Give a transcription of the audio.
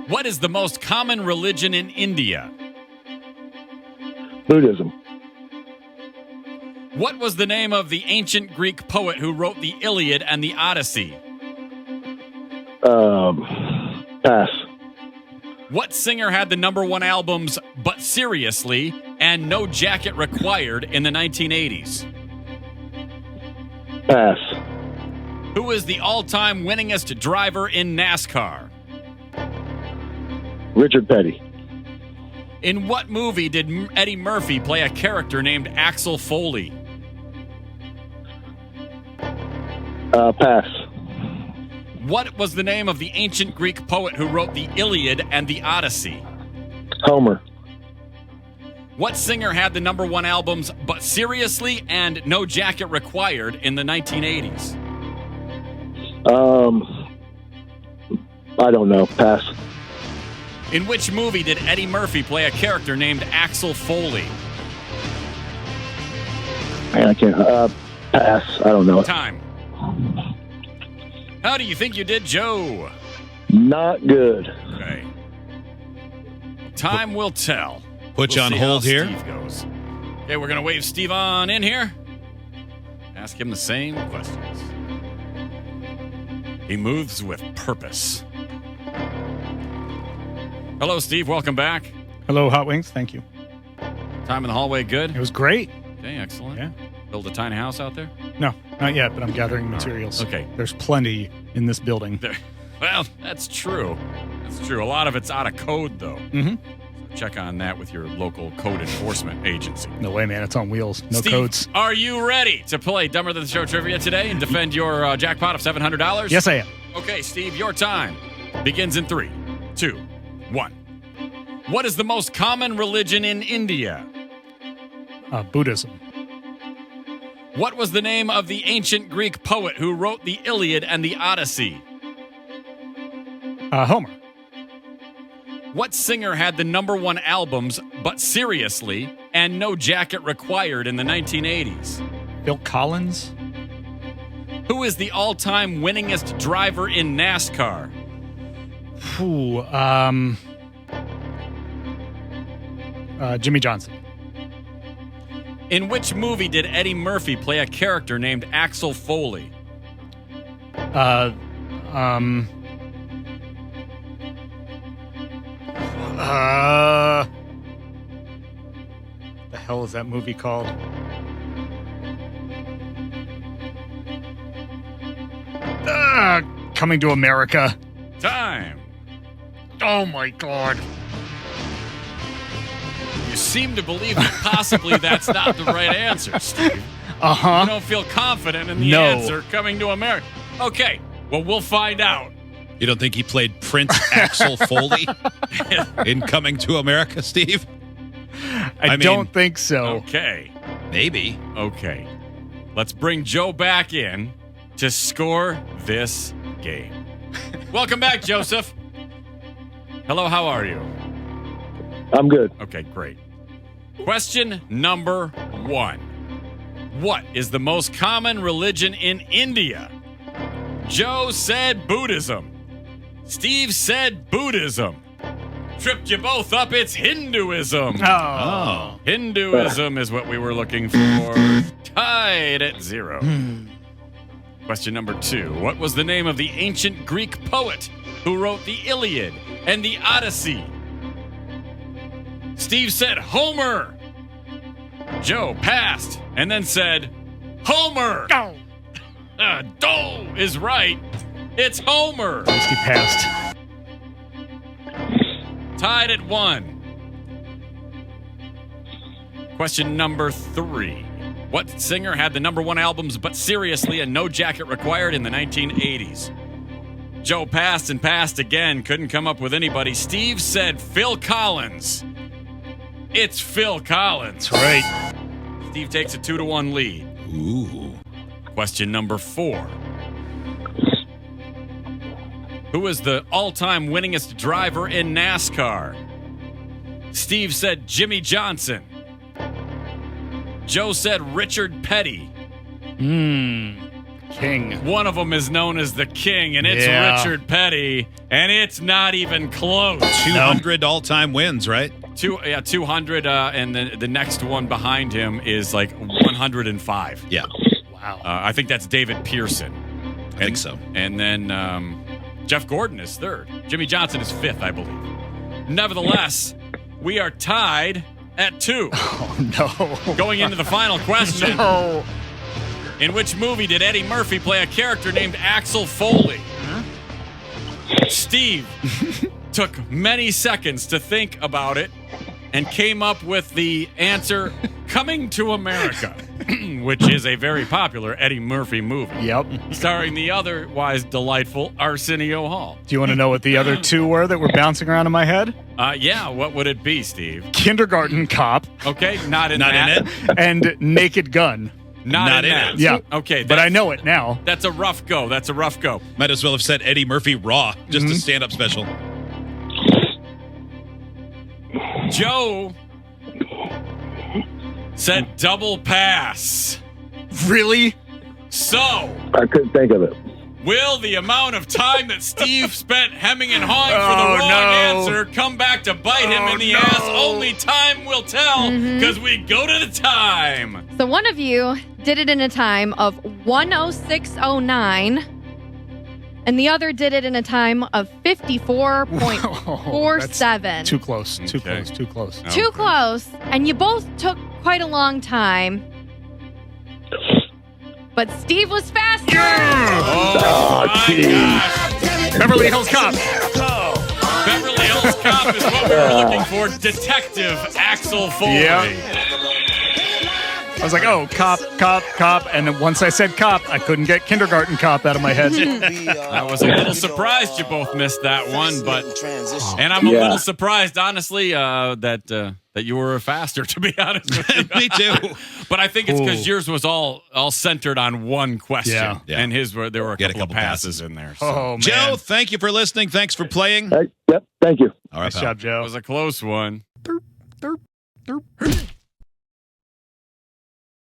What is the most common religion in India? Buddhism. What was the name of the ancient Greek poet who wrote the Iliad and the Odyssey? Pass. What singer had the number one albums But Seriously and No Jacket Required in the 1980s? Pass. Who is the all-time winningest driver in NASCAR? Richard Petty. In what movie did Eddie Murphy play a character named Axel Foley? Pass. What was the name of the ancient Greek poet who wrote the Iliad and the Odyssey? Homer. What singer had the number one albums But Seriously and No Jacket Required in the 1980s? I don't know. Pass. In which movie did Eddie Murphy play a character named Axel Foley? I can't. Pass. I don't know. Time. How do you think you did, Joe? Not good. Okay. Time will tell. Put you on hold here. Steve goes. Okay, we're going to wave Steve on in here. Ask him the same questions. He moves with purpose. Hello, Steve. Welcome back. Hello, Hot Wings. Thank you. Time in the hallway good? It was great. Okay, excellent. Yeah. Build a tiny house out there? No, not yet, but I'm gathering materials. Okay. There's plenty in this building. Well, that's true. That's true. A lot of it's out of code, though. Mm-hmm. So check on that with your local code enforcement agency. No way, man. It's on wheels. No Steve, codes. Are you ready to play Dumber Than the Show trivia today and defend your jackpot of $700? Yes, I am. Okay, Steve, your time begins in 3, 2, 1. What is the most common religion in India? Buddhism. What was the name of the ancient Greek poet who wrote the Iliad and the Odyssey? Homer. What singer had the number one albums But Seriously and No Jacket Required in the 1980s? Phil Collins. Who is the all-time winningest driver in NASCAR? Jimmy Johnson. In which movie did Eddie Murphy play a character named Axel Foley? What the hell is that movie called? Coming to America. Time. Oh my God. You seem to believe that possibly that's not the right answer, Steve. Uh-huh. You don't feel confident in the No. answer coming to America. Okay, well, we'll find out. You don't think he played Prince Axel Foley in Coming to America, Steve? I don't think so. Okay. Maybe. Okay. Let's bring Joe back in to score this game. Welcome back, Joseph. Hello, how are you? I'm good. Okay, great. Question number 1. What is the most common religion in India? Joe said Buddhism. Steve said Buddhism. Tripped you both up. It's Hinduism. Oh. Hinduism is what we were looking for. Tied at 0. Question number 2. What was the name of the ancient Greek poet who wrote the Iliad and the Odyssey? Steve said Homer. Joe passed and then said Homer. Doe is right. It's Homer. He passed. Tied at 1. Question number 3. What singer had the number one albums But Seriously and No Jacket Required in the 1980s? Joe passed and passed again. Couldn't come up with anybody. Steve said Phil Collins. It's Phil Collins. That's right. Steve takes a 2-1 lead. Ooh. Question number 4. Who is the all-time winningest driver in NASCAR? Steve said Jimmy Johnson. Joe said Richard Petty. King. One of them is known as the King, and it's Yeah. Richard Petty, and it's not even close. 200 all-time wins, right? 200, and the next one behind him is like 105. Yeah, Wow. I think that's David Pearson. I think so. And then Jeff Gordon is third. Jimmy Johnson is fifth, I believe. Nevertheless, we are tied at 2. Oh, no. Going into the final question. No. In which movie did Eddie Murphy play a character named Axel Foley? Steve took many seconds to think about it and came up with the answer Coming to America, which is a very popular Eddie Murphy movie. Yep. Starring the otherwise delightful Arsenio Hall. Do you want to know what the other two were that were bouncing around in my head? Yeah, what would it be, Steve? Kindergarten Cop Okay, not in Not that. in it? and Naked Gun. Not in in that. it. Yeah. Okay, But I know it now. That's a rough go. That's a rough go. Might as well have said Eddie Murphy Raw, just a stand-up special. Joe said double pass. Really? So, I couldn't think of it. will the amount of time that Steve spent hemming and hawing for Oh, the wrong no. answer come back to bite him in the no. ass? Only time will tell, because we go to the time. So one of you did it in a time of 1:06:09, and the other did it in a time of 54.47. Too close. Too Okay. close. Too close. Too close, and you both took quite a long time. But Steve was faster. Oh, my geez. gosh. Beverly Hills Cop. Beverly Hills Cop is what we were looking for. Detective Axel Foley. Yeah. I was like, oh, cop, cop, cop. And then once I said cop, I couldn't get Kindergarten Cop out of my head. I was a little surprised you both missed that one, and I'm a Yeah. little surprised, honestly, that you were faster. To be honest with you, Me too. But I think it's because Ooh. yours was all centered on one question, Yeah. and his there were a Got a couple of couple passes in there. So. Oh, man. Joe, thank you for listening. Thanks for playing. Yep. Thank you. All right, Nice pal. job, It Joe. was a close one.